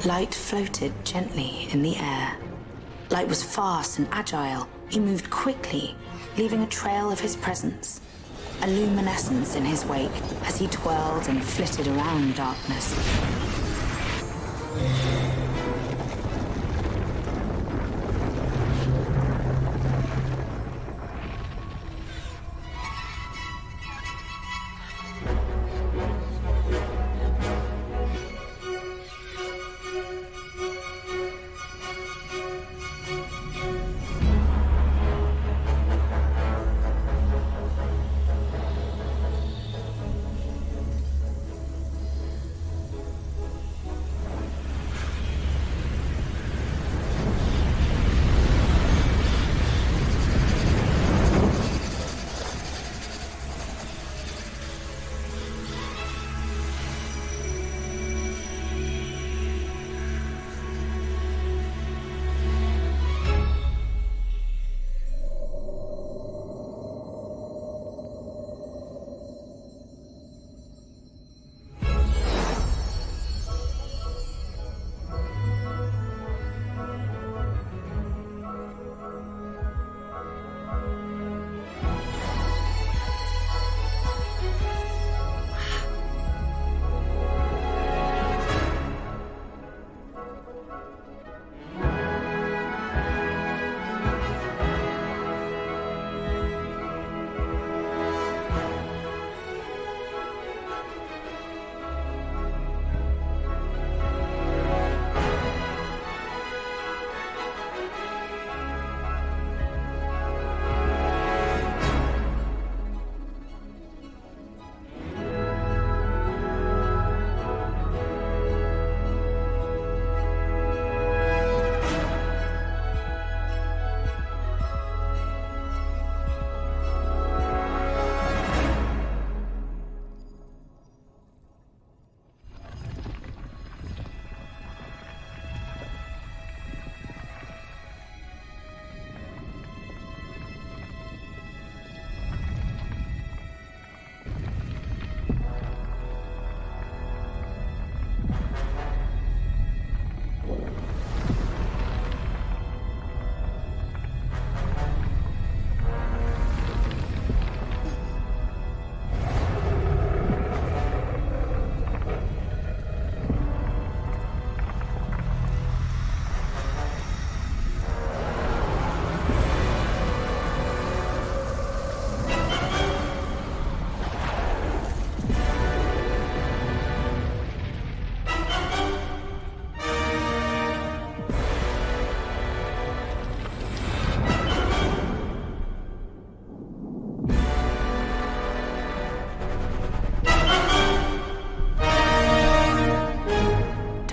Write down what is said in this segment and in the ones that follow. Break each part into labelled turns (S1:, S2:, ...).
S1: Light floated gently in the air. Light was fast and agile. He moved quickly, leaving a trail of his presence, a luminescence in his wake as he twirled and flitted around darkness.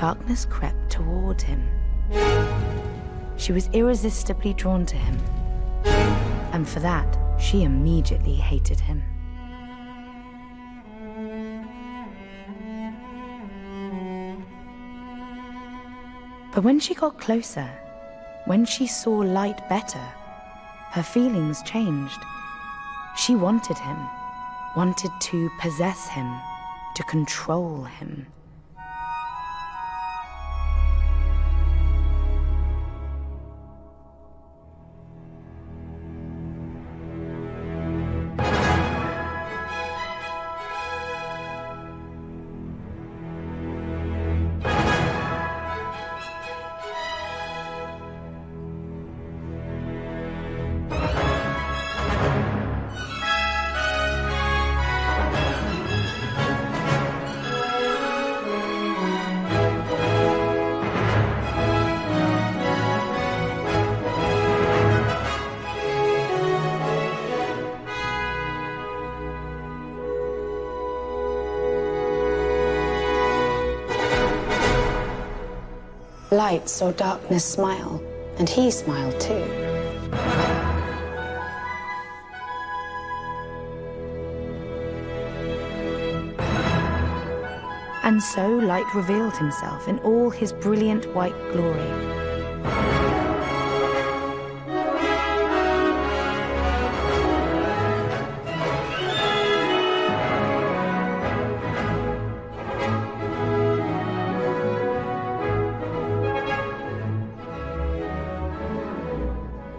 S1: darkness crept toward him. She was irresistibly drawn to him, and for that, she immediately hated him. But when she got closer, when she saw light better, her feelings changed. She wanted him, wanted to possess him, to control him. Light saw darkness smile, and he smiled too. And so Light revealed himself in all his brilliant white glory.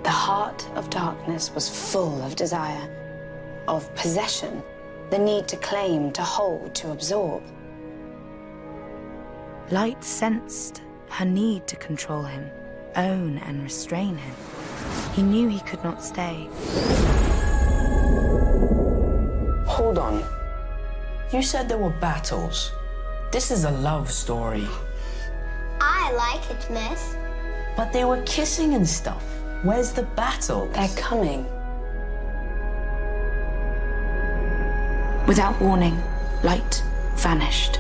S1: The heart of darkness was full of desire, of possession, the need to claim, to hold, to absorb. Light sensed her need to control him, own and restrain him. He knew he could not stay.
S2: Hold on. You said there were battles. This is a love story.
S3: I like it, miss.
S2: But they were kissing and stuff. Where's the battle?
S1: They're coming. Without warning, Light vanished.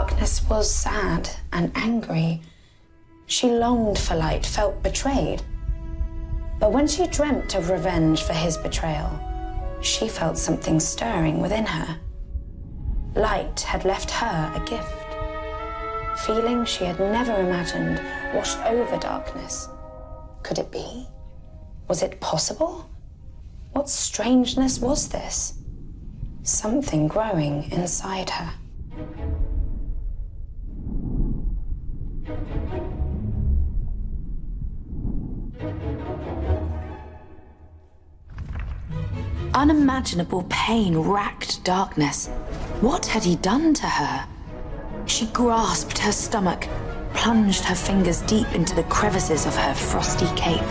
S1: Darkness was sad and angry. She longed for light, felt betrayed. But when she dreamt of revenge for his betrayal, she felt something stirring within her. Light had left her a gift. Feelings she had never imagined washed over darkness. Could it be? Was it possible? What strangeness was this? Something growing inside her. Unimaginable pain racked Darkness. What had he done to her? She grasped her stomach, plunged her fingers deep into the crevices of her frosty cape.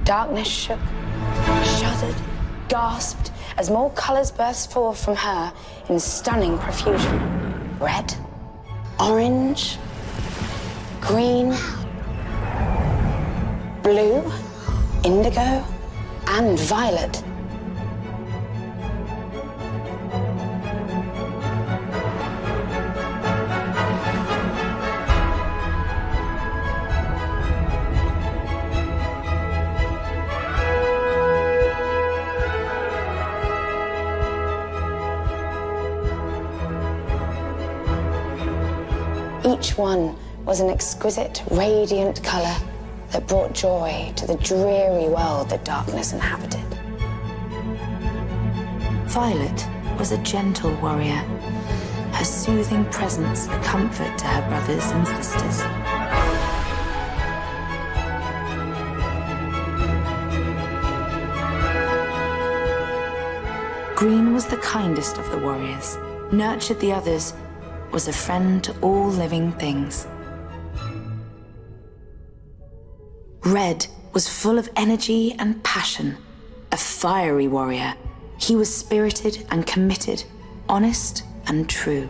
S1: Darkness shook, shuddered, gasped as more colors burst forth from her in stunning profusion. Red, orange, green, blue, indigo, and violet. Each one was an exquisite, radiant color that brought joy to the dreary world that Darkness inhabited. Violet was a gentle warrior, her soothing presence a comfort to her brothers and sisters. Green was the kindest of the warriors, nurtured the others, was a friend to all living things. Red was full of energy and passion, a fiery warrior. He was spirited and committed, honest and true.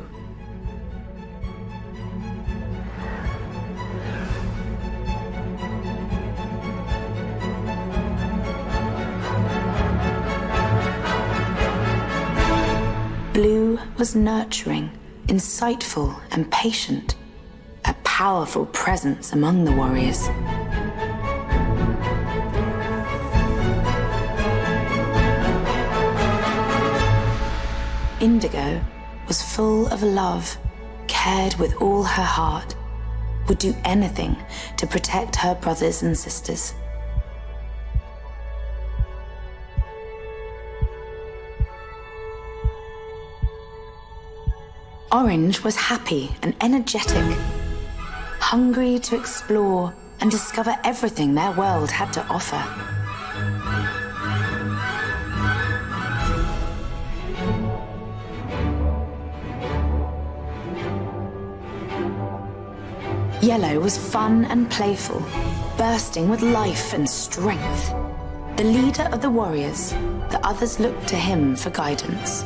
S1: Blue was nurturing, insightful and patient, a powerful presence among the warriors. Indigo was full of love, cared with all her heart, would do anything to protect her brothers and sisters. Orange was happy and energetic, hungry to explore and discover everything their world had to offer. Yellow was fun and playful, bursting with life and strength. The leader of the warriors, the others looked to him for guidance.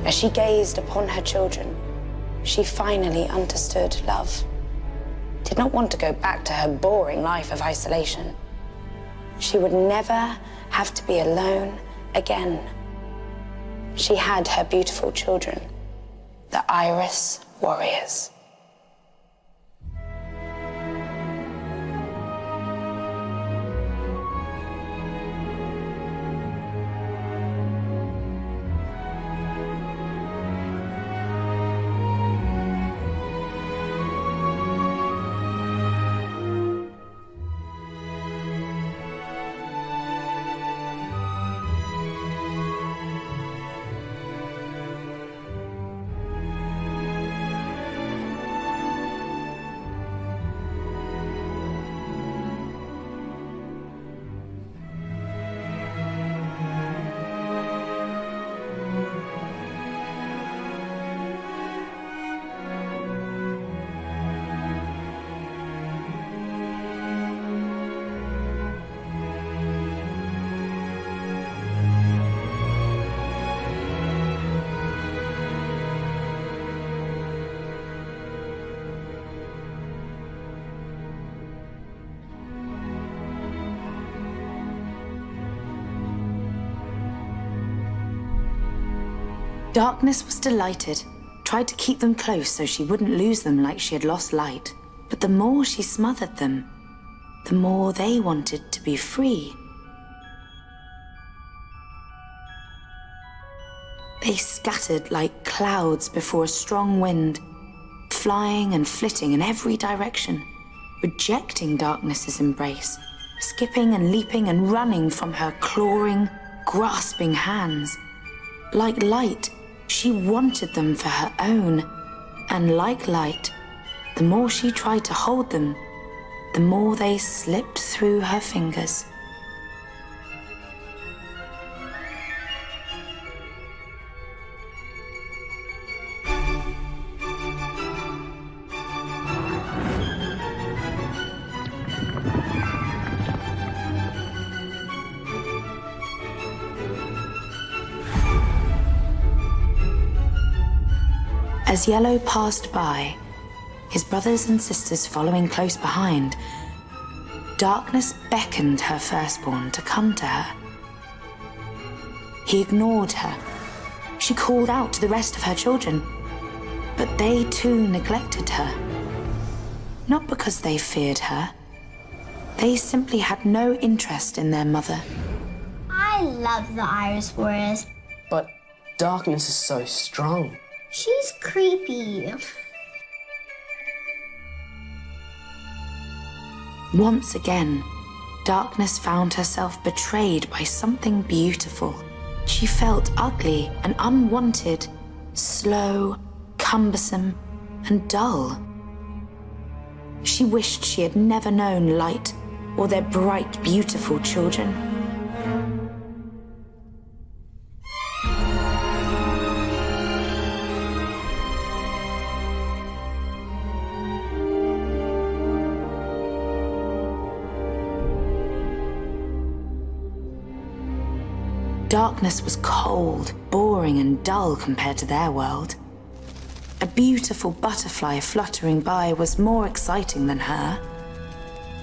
S4: As she gazed upon her children, she finally understood love. Did not want to go back to her boring life of isolation. She would never have to be alone again. She had her beautiful children, the Iris Warriors.
S1: Darkness was delighted, tried to keep them close so she wouldn't lose them like she had lost light. But the more she smothered them, the more they wanted to be free. They scattered like clouds before a strong wind, flying and flitting in every direction, rejecting darkness's embrace, skipping and leaping and running from her clawing, grasping hands. Like light, she wanted them for her own, and like light, the more she tried to hold them, the more they slipped through her fingers. As Yellow passed by, his brothers and sisters following close behind, Darkness beckoned her firstborn to come to her. He ignored her. She called out to the rest of her children, but they too neglected her. Not because they feared her. They simply had no interest in their mother.
S3: I love the Iris Warriors.
S2: But Darkness is so strong.
S3: She's creepy.
S1: Once again, Darkness found herself betrayed by something beautiful. She felt ugly and unwanted, slow, cumbersome, and dull. She wished she had never known light or their bright, beautiful children. Darkness was cold, boring, and dull compared to their world. A beautiful butterfly fluttering by was more exciting than her.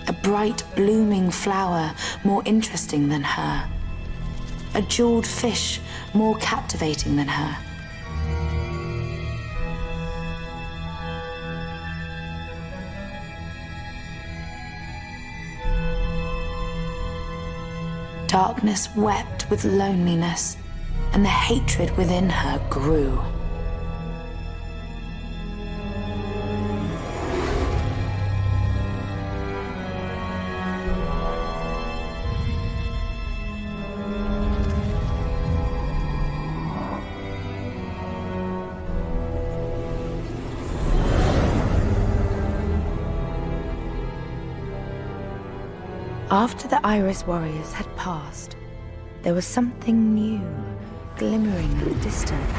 S1: A bright, blooming flower more interesting than her. A jeweled fish more captivating than her. Darkness wept with loneliness, and the hatred within her grew. After the Iris warriors had passed, there was something new, glimmering in the distance.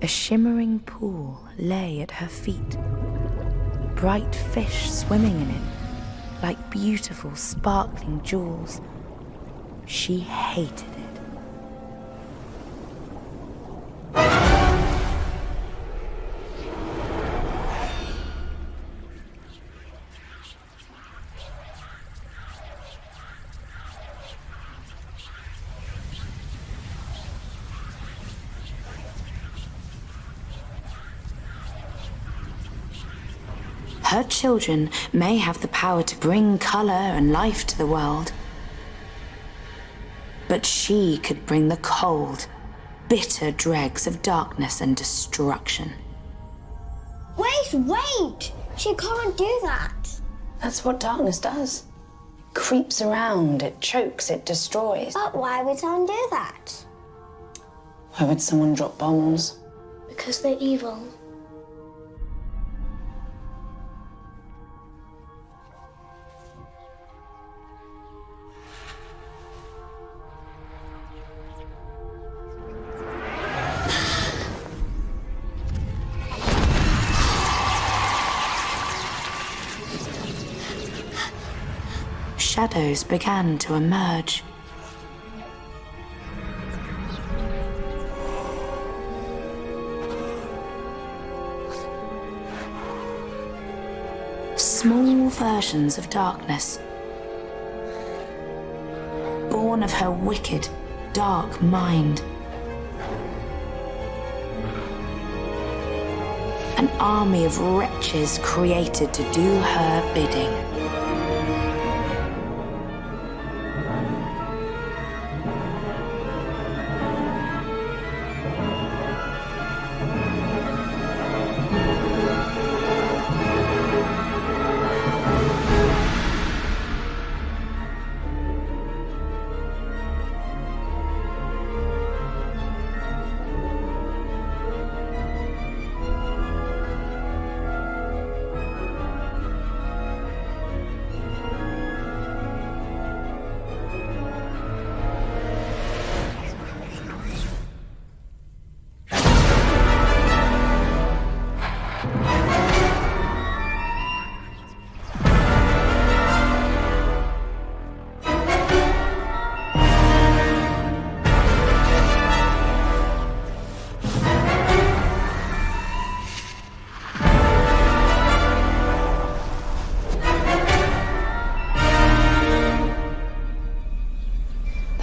S1: A shimmering pool lay at her feet, bright fish swimming in it, like beautiful, sparkling jewels. She hated it. Her children may have the power to bring color and life to the world, but she could bring the cold, bitter dregs of darkness and destruction.
S3: Wait! She can't do that.
S4: That's what darkness does. It creeps around, it chokes, it destroys.
S3: But why would someone do that?
S4: Why would someone drop bombs?
S3: Because they're evil.
S1: Shadows began to emerge. Small versions of darkness, born of her wicked, dark mind. An army of wretches created to do her bidding.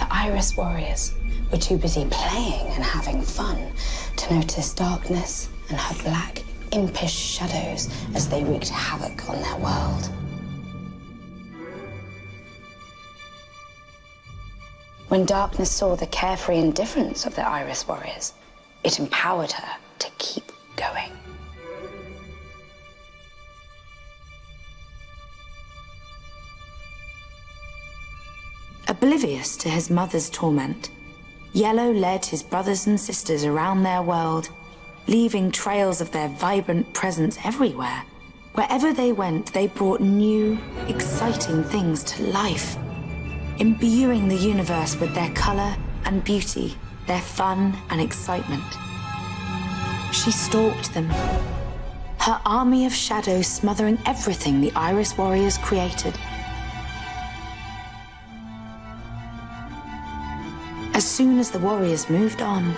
S4: Iris warriors were too busy playing and having fun to notice darkness and her black, impish shadows as they wreaked havoc on their world. When darkness saw the carefree indifference of the Iris warriors, it empowered her to keep going.
S1: Oblivious to his mother's torment, Yellow led his brothers and sisters around their world, leaving trails of their vibrant presence everywhere. Wherever they went, they brought new, exciting things to life, imbuing the universe with their color and beauty, their fun and excitement. She stalked them, her army of shadows smothering everything the Iris warriors created. As soon as the warriors moved on,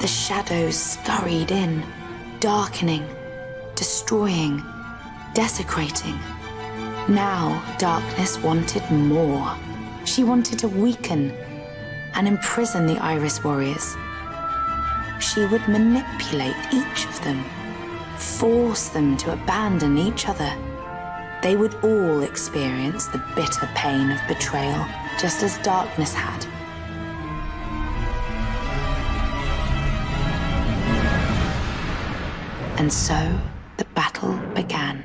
S1: the shadows scurried in, darkening, destroying, desecrating. Now, darkness wanted more. She wanted to weaken and imprison the Iris warriors. She would manipulate each of them, force them to abandon each other. They would all experience the bitter pain of betrayal, just as darkness had. And so the battle began.